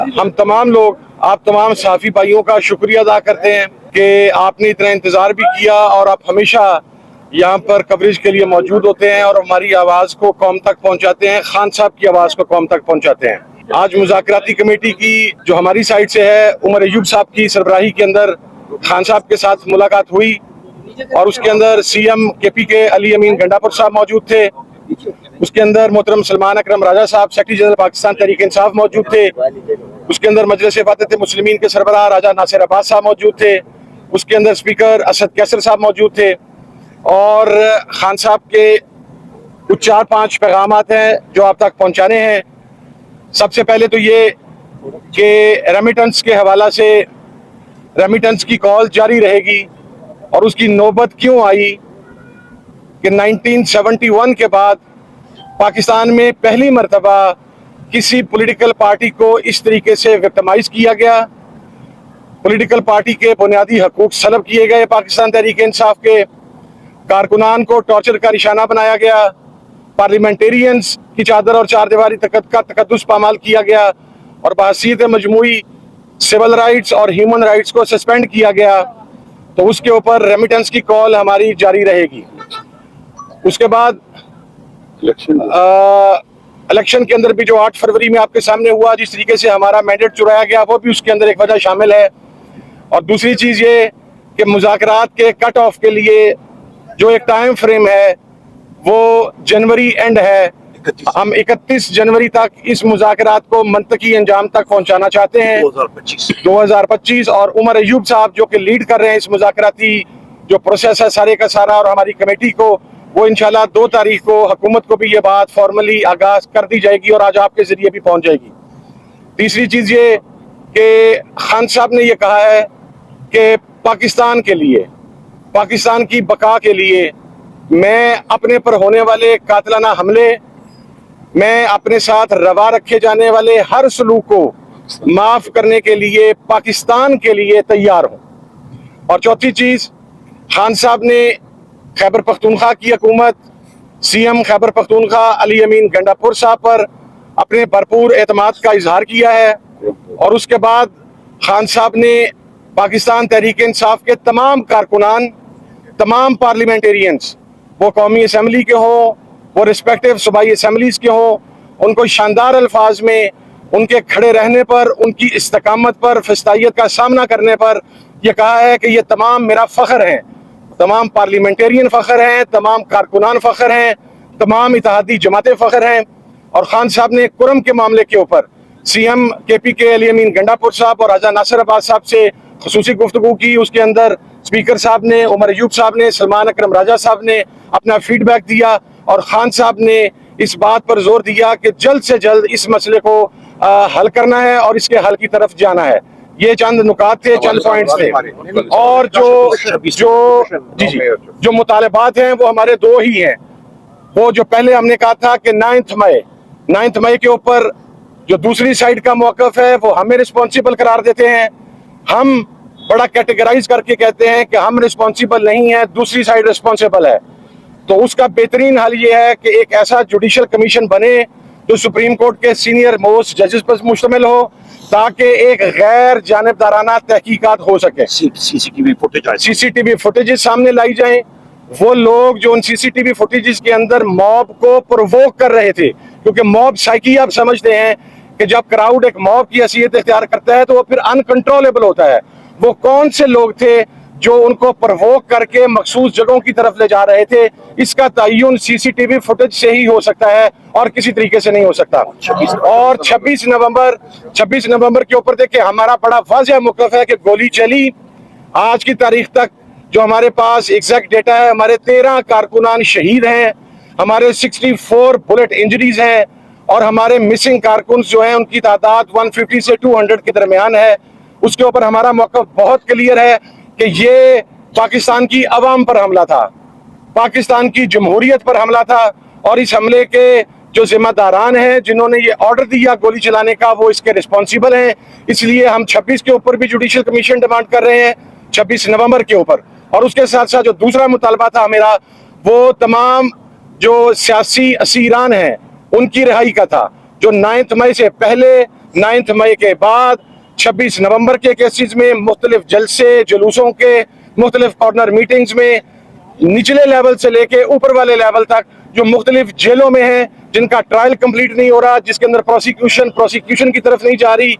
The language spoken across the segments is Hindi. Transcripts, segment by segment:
हम तमाम लोग आप तमाम सहाफ़ी भाइयों का शुक्रिया अदा करते हैं कि आपने इतना इंतज़ार भी किया और आप हमेशा यहाँ पर कवरेज के लिए मौजूद होते हैं और हमारी आवाज़ को कौम तक पहुँचाते हैं, खान साहब की आवाज़ को कौम तक पहुँचाते हैं। आज मुज़ाकराती कमेटी की जो हमारी साइड से है, उमर अयूब साहब की सरबराही के अंदर खान साहब के साथ मुलाकात हुई और उसके अंदर CM KP के अली अमीन गंडापुर साहब मौजूद थे। उसके अंदर मोहतरम सलमान अकरम राजा साहब सेक्रेटरी जनरल पाकिस्तान तहरीक इंसाफ मौजूद थे। उसके अंदर मजलिस वफ़ाक़त मुस्लिमीन के सरबराह राजा नासिर अब्बास साहब मौजूद थे। उसके अंदर स्पीकर असद कैसर साहब मौजूद थे और खान साहब के कुछ 4-5 पैगामात हैं जो आप तक पहुंचाने हैं। सबसे पहले तो ये कि रेमिटेंस के हवाला से रेमिटेंस की कॉल जारी रहेगी और उसकी नौबत क्यों आई कि 1971 के बाद पाकिस्तान में पहली मर्तबा किसी पॉलिटिकल पार्टी को इस तरीके से विक्टिमाइज किया गया, पॉलिटिकल पार्टी के बुनियादी हकूक सलब किए गए, पाकिस्तान तहरीक इंसाफ के कारकुनान को टॉर्चर का निशाना बनाया गया, पार्लियामेंटेरियंस की चादर और चार दीवारी का तकद्दुस पामाल किया गया और बहसीत मजमूई सिविल राइट्स और ह्यूमन राइट्स को सस्पेंड किया गया। तो उसके ऊपर रेमिटेंस की कॉल हमारी जारी रहेगी। उसके बाद इलेक्शन के अंदर भी जो 8 फरवरी में आपके सामने हुआ, जिस तरीके से हमारा मैंडेट चुराया गया, वो भी उसके अंदर एक वजह शामिल है। और दूसरी चीज़ ये कि मुज़ाकरात के कट ऑफ के लिए जो एक टाइम फ्रेम है वो जनवरी एंड है। हम 31 जनवरी तक इस मुज़ाकरात को मंतकी अंजाम तक पहुंचाना चाहते हैं 2025। और उमर अयूब साहब जो कि लीड कर रहे हैं इस मुज़ाकराती जो प्रोसेस है सारे का सारा, और हमारी कमेटी को, वो इंशाल्लाह 2 तारीख को हुकूमत को भी ये बात फॉर्मली आगाज कर दी जाएगी और आज आपके जरिए भी पहुंच जाएगी। तीसरी चीज़ ये कि खान साहब ने ये कहा है कि पाकिस्तान के लिए, पाकिस्तान की बका के लिए मैं अपने पर होने वाले कातिलाना हमले, मैं अपने साथ रवा रखे जाने वाले हर सलूक को माफ़ करने के लिए पाकिस्तान के लिए तैयार हूँ। और चौथी चीज़, खान साहब ने खैबर पख्तूनख्वा की हुकूमत, CM खैबर पख्तूनख्वा अली अमीन गंडापुर साहब पर अपने भरपूर एतमाद का इजहार किया है। और उसके बाद खान साहब ने पाकिस्तान तहरीक इंसाफ के तमाम कारकुनान, तमाम पार्लियामेंटेरियंस, वो कौमी असम्बली के हों, वो रिस्पेक्टिव सूबाई असम्बलीज के हों, उनको शानदार अल्फाज में उनके खड़े रहने पर, उनकी इस्तकामत पर, फस्तायत का सामना करने पर यह कहा है कि ये तमाम मेरा फ़ख्र हैं, तमाम पार्लियामेंटेरियन फ़ख्र हैं, तमाम कारकुनान फ़ख्र हैं, तमाम इत्तेहादी जमातें फ़ख्र हैं। और खान साहब ने कुरम के मामले के ऊपर CM KP के अली अमीन गंडापुर साहब और राजा नासिर अब्बास साहब से खुसूसी गुफ्तगू की। उसके अंदर स्पीकर साहब ने, उमर अयूब साहब ने, सलमान अकरम राजा साहब ने अपना फीडबैक दिया और खान साहब ने इस बात पर जोर दिया कि जल्द से जल्द इस मसले को हल करना है और इसके हल की तरफ जाना है। ये चंद नुकात थे, चंद पॉइंट्स थे। और जो मुतालबात हैं वो हमारे 2 ही हैं। वो जो पहले हमने कहा था कि 9 मई के ऊपर जो दूसरी साइड का मौक़िफ़ है वो हमें रिस्पॉन्सिबल करार देते हैं। हम बड़ा कैटेगराइज करके कहते हैं कि हम रिस्पॉन्सिबल नहीं है, दूसरी साइड रिस्पॉन्सिबल है। तो उसका बेहतरीन हल ये है कि एक ऐसा जुडिशल कमीशन बने जो सुप्रीम कोर्ट के सीनियर मोस्ट जजेस पर मुश्तमिल हो, ताकि एक गैर जानिबदाराना तहकीकात हो सके। CCTV फुटेजेस सामने लाई जाएं। वो लोग जो उन CCTV फुटेजेस के अंदर मॉब को प्रोवोक कर रहे थे, क्योंकि मॉब साइकी आप समझते हैं कि जब क्राउड एक मॉब की हैसियत इख्तियार करता है तो वो फिर अनकंट्रोलेबल होता है। वो कौन से लोग थे जो उनको प्रोवोक करके मखसूस जगहों की तरफ ले जा रहे थे, इसका तय्युन CCTV फुटेज से ही हो सकता है और किसी तरीके से नहीं हो सकता। और 26 नवंबर के ऊपर देखिए हमारा बड़ा वाज़ेह मौक़िफ़ है कि गोली चली। आज की तारीख तक जो हमारे पास एग्जैक्ट डेटा है, हमारे 13 कारकुनान शहीद हैं, हमारे 64 बुलेट इंजरीज हैं और हमारे मिसिंग कारकुन जो हैं उनकी तादाद 150 से 200 के दरमियान है। उसके ऊपर हमारा मौक़िफ़ बहुत क्लियर है कि ये पाकिस्तान की अवाम पर हमला था, पाकिस्तान की जमहूरियत पर हमला था और इस हमले के जो जिम्मेदारान हैं, जिन्होंने ये ऑर्डर दिया गोली चलाने का, वो इसके रिस्पॉन्सिबल हैं। इसलिए हम 26 के ऊपर भी जुडिशल कमीशन डिमांड कर रहे हैं, 26 नवंबर के ऊपर। और उसके साथ साथ जो दूसरा मुतालबा था मेरा, वो तमाम जो सियासी असीरान हैं उनकी रिहाई का था, जो 9 मई से पहले 9 मई के बाद 26 नवंबर के केसेस में मुख्तलिफ जलसे जुलूसों के मुख्तलिफ कॉर्नर मीटिंग्स में निचले लेवल से लेके ऊपर वाले लेवल तक जो मुख्तलिफ जेलों में हैं, जिनका ट्रायल कंप्लीट नहीं हो रहा, जिसके अंदर प्रोसिक्यूशन की तरफ नहीं जा रही,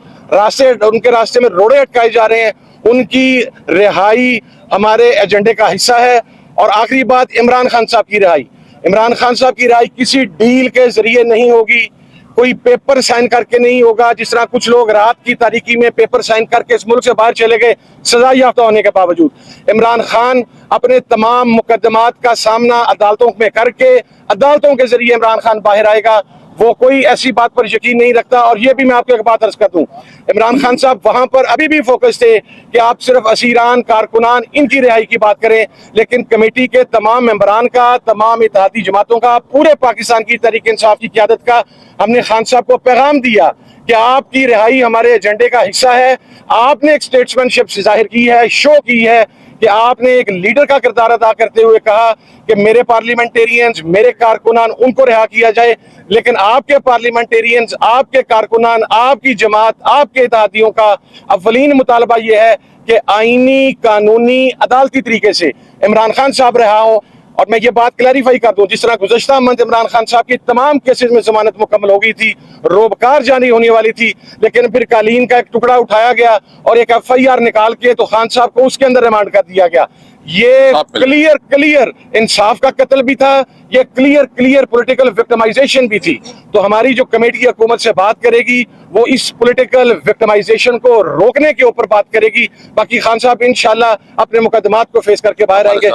उनके रास्ते में रोड़े अटकाए जा रहे हैं, उनकी रिहाई हमारे एजेंडे का हिस्सा है। और आखिरी बात, इमरान खान साहब की रिहाई। इमरान खान साहब की रिहाई किसी डील के जरिए नहीं होगी, कोई पेपर साइन करके नहीं होगा। जिस तरह कुछ लोग रात की तारीकी में पेपर साइन करके इस मुल्क से बाहर चले गए सजा याफ्ता होने के बावजूद। इमरान खान अपने तमाम मुकदमात का सामना अदालतों में करके अदालतों के जरिए इमरान खान बाहर आएगा। वो कोई ऐसी बात पर यकीन नहीं रखता। और ये भी मैं आपको एक बात अर्ज कर दूं, इमरान खान साहब वहां पर अभी भी फोकस थे कि आप सिर्फ असीरान, कारकुनान, इनकी रिहाई की बात करें, लेकिन कमेटी के तमाम मेंबरान का, तमाम इत्तेहादी जमातों का, पूरे पाकिस्तान की तहरीक इंसाफ की क़यादत का हमने खान साहब को पैगाम दिया कि आपकी रिहाई हमारे एजेंडे का हिस्सा है। आपने एक स्टेट्समैनशिप जाहिर की है, शो की है कि आपने एक लीडर का किरदार अदा करते हुए कहा कि मेरे पार्लियामेंटेरियंस, मेरे कारकुनान, उनको रिहा किया जाए। लेकिन आपके पार्लियामेंटेरियंस, आपके कारकुनान, आपकी जमात, आपके इत्तेहादियों का अव्वलीन मुतालबा यह है कि आईनी, कानूनी, अदालती तरीके से इमरान खान साहब रिहा हों। और मैं ये बात क्लैरिफाई कर दूं, जिस तरह गुज़श्ता मंथ इमरान खान साहब की तमाम केसेस में जमानत मुकम्मल हो गई थी, रोबकार जारी होने वाली थी, लेकिन फिर कालीन का एक टुकड़ा उठाया गया और एक FIR निकाल के तो खान साहब को उसके अंदर रिमांड कर दिया गया। ये क्लियर इंसाफ का कत्ल भी था, ये क्लियर पॉलिटिकल विक्टिमाइजेशन भी थी। तो हमारी जो कमेटी हुकूमत से बात करेगी वो इस पॉलिटिकल विक्टिमाइजेशन को रोकने के ऊपर बात करेगी। बाकी खान साहब इंशाल्लाह अपने मुकदमात को फेस करके बाहर आएंगे।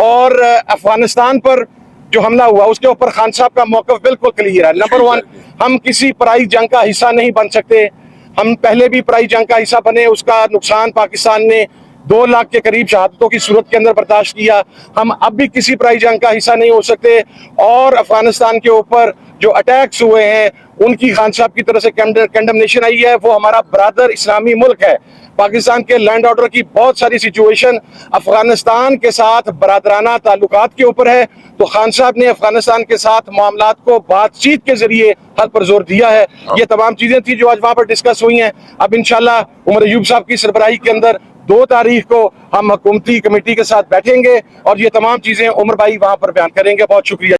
और अफगानिस्तान पर जो हमला हुआ उसके ऊपर खान साहब का मौक़िफ़ बिल्कुल क्लियर है। नंबर 1, हम किसी पराई जंग का हिस्सा नहीं बन सकते। हम पहले भी पराई जंग का हिस्सा बने, उसका नुकसान पाकिस्तान ने 2 लाख के करीब शहादतों की सूरत के अंदर बर्दाश्त किया। हम अब भी किसी पराई जंग का हिस्सा नहीं हो सकते। और अफगानिस्तान के ऊपर जो अटैक्स हुए हैं उनकी खान साहब की तरफ से कंडेमनेशन आई है। वो हमारा ब्रादर इस्लामी मुल्क है। पाकिस्तान के लैंड ऑर्डर की बहुत सारी सिचुएशन अफगानिस्तान के साथ बरादराना ताल्लुकात के ऊपर है। तो खान साहब ने अफगानिस्तान के साथ मामलात को बातचीत के जरिए हल पर जोर दिया है। ये तमाम चीजें थी जो आज वहां पर डिस्कस हुई हैं। अब इंशाल्लाह उमर अयूब साहब की सरबराही के अंदर 2 तारीख को हम हुकूमती कमेटी के साथ बैठेंगे और ये तमाम चीजें उमर भाई वहां पर बयान करेंगे। बहुत शुक्रिया।